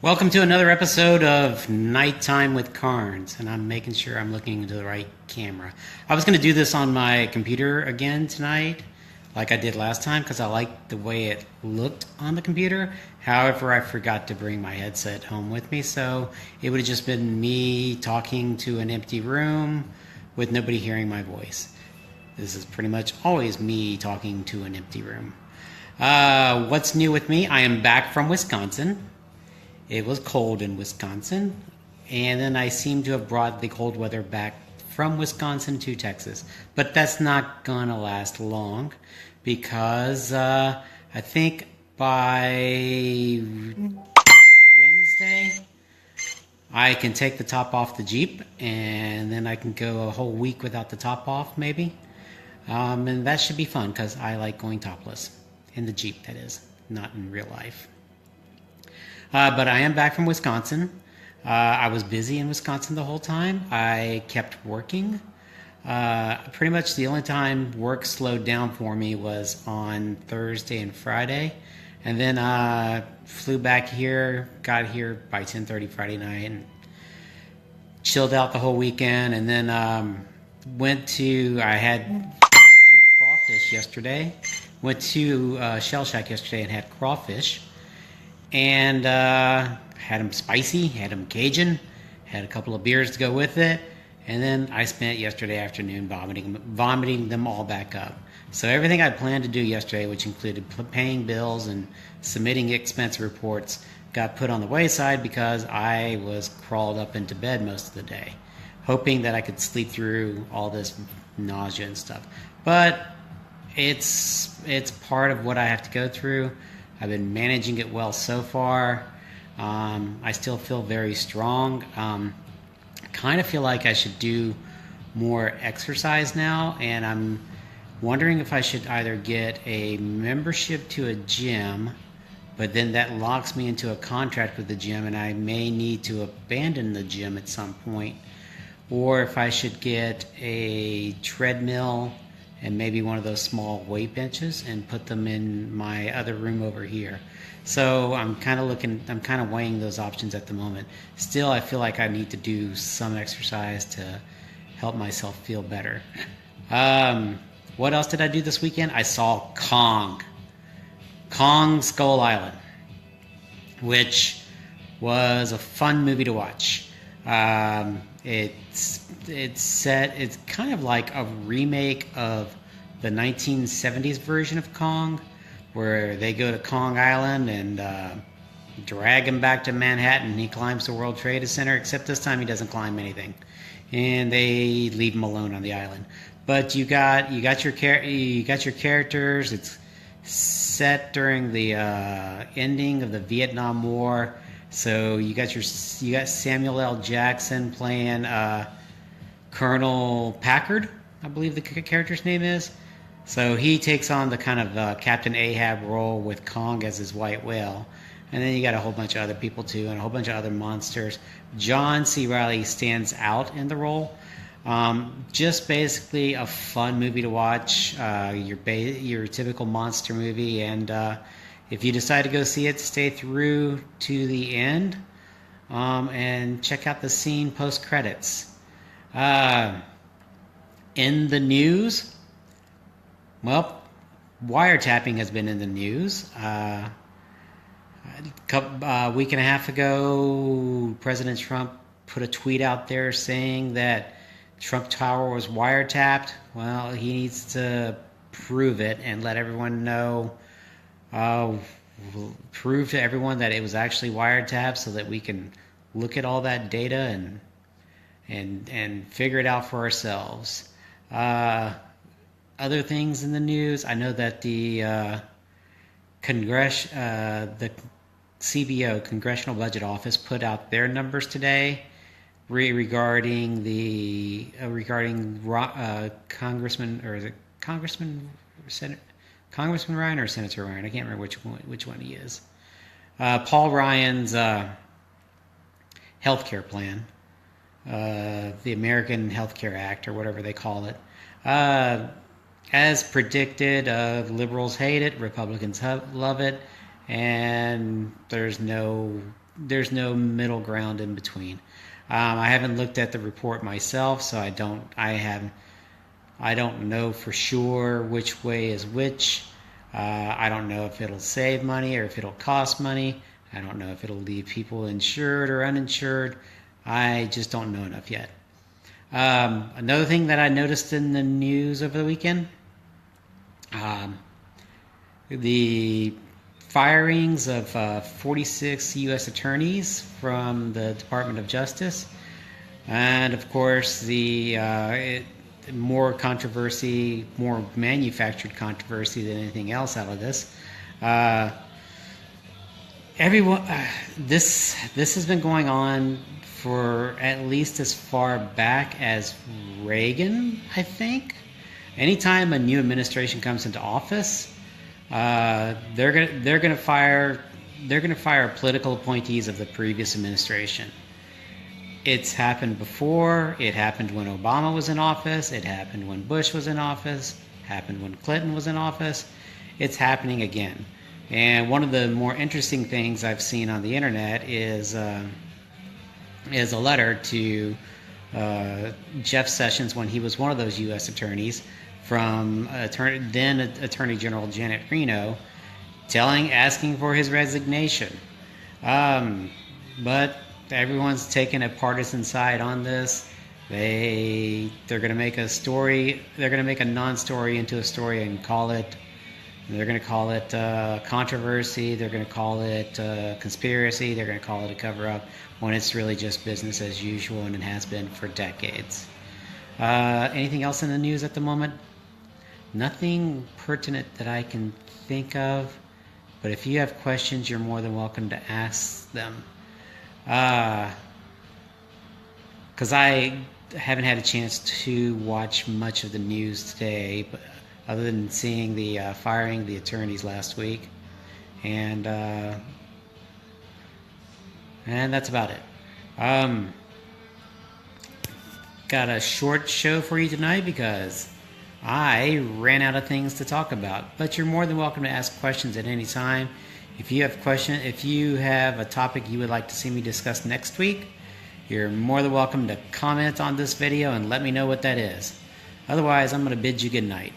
Welcome to another episode of Nighttime with Karnes, and I'm making sure I'm looking into the right camera. I was going to do this on my computer again tonight, like I did last time, because I liked the way it looked on the computer. However, I forgot to bring my headset home with me, so it would have just been me talking to an empty room with nobody hearing my voice. This is pretty much always me talking to an empty room. What's new with me? I am back from Wisconsin. It was cold in Wisconsin, and then I seem to have brought the cold weather back from Wisconsin to Texas. But that's not going to last long because I think by Wednesday I can take the top off the Jeep, and then I can go a whole week without the top off maybe. And that should be fun because I like going topless. In the Jeep, that is, not in real life. But I am back from Wisconsin. I was busy in Wisconsin the whole time. I kept working. Pretty much the only time work slowed down for me was on Thursday and Friday. And then flew back here, got here by 10:30 Friday night, and chilled out the whole weekend. And then went to crawfish yesterday. Went to Shell Shack yesterday and had crawfish. And had them spicy, had them Cajun, had a couple of beers to go with it, and then I spent yesterday afternoon vomiting them all back up. So everything I planned to do yesterday, which included paying bills and submitting expense reports, got put on the wayside because I was crawled up into bed most of the day, hoping that I could sleep through all this nausea and stuff. But it's part of what I have to go through. I've been managing it well so far. I still feel very strong. Kind of feel like I should do more exercise now, and I'm wondering if I should either get a membership to a gym, but then that locks me into a contract with the gym, and I may need to abandon the gym at some point, or if I should get a treadmill and maybe one of those small weight benches and put them in my other room over here. So I'm kind of weighing those options at the moment. Still, I feel like I need to do some exercise to help myself feel better. What else did I do this weekend? I saw Kong Skull Island, which was a fun movie to watch. It's kind of like a remake of the 1970s version of Kong, where they go to Kong Island and drag him back to Manhattan, and he climbs the World Trade Center, except this time he doesn't climb anything, and they leave him alone on the island. But you got your characters. It's set during the ending of the Vietnam War. So you got Samuel L. Jackson playing Colonel Packard, I believe the character's name is. So he takes on the kind of Captain Ahab role with Kong as his white whale. And then you got a whole bunch of other people too, and a whole bunch of other monsters. John C. Reilly stands out in the role. Just basically a fun movie to watch. Your typical monster movie, and if you decide to go see it, stay through to the end, and check out the scene post-credits. In the news, well, wiretapping has been in the news. A week and a half ago, President Trump put a tweet out there saying that Trump Tower was wiretapped. Well, he needs to prove it and let everyone know. Prove to everyone that it was actually wiretapped, so that we can look at all that data and figure it out for ourselves. Other things in the news, I know that the CBO, Congressional Budget Office, put out their numbers today regarding Congressman, or is it Congressman Ryan or Senator Ryan? I can't remember which one he is. Paul Ryan's health care plan, the American Health Care Act, or whatever they call it. As predicted, liberals hate it, Republicans love it, and there's no middle ground in between. I haven't looked at the report myself, so I don't know for sure which way is which. I don't know if it'll save money or if it'll cost money. I don't know if it'll leave people insured or uninsured. I just don't know enough yet. Another thing that I noticed in the news over the weekend, the firings of 46 U.S. attorneys from the Department of Justice, and of course more controversy, more manufactured controversy than anything else out of this. This has been going on for at least as far back as Reagan, I think. Anytime a new administration comes into office, they're gonna fire political appointees of the previous administration. It's happened before. It happened when Obama was in office. It happened when Bush was in office. It happened when Clinton was in office. It's happening again. And one of the more interesting things I've seen on the internet is a letter to Jeff Sessions when he was one of those U.S. attorneys, from then Attorney General Janet Reno, asking for his resignation. But everyone's taking a partisan side on this. They're going to make a story. They're going to make a non-story into a story and call it. They're going to call it controversy. They're going to call it conspiracy. They're going to call it a cover-up, when it's really just business as usual, and it has been for decades. Anything else in the news at the moment? Nothing pertinent that I can think of. But if you have questions, you're more than welcome to ask them. Because I haven't had a chance to watch much of the news today, but other than seeing the firing the attorneys last week, and that's about it. Got a short show for you tonight because I ran out of things to talk about. But you're more than welcome to ask questions at any time. If you have a topic you would like to see me discuss next week, you're more than welcome to comment on this video and let me know what that is. Otherwise, I'm going to bid you good night.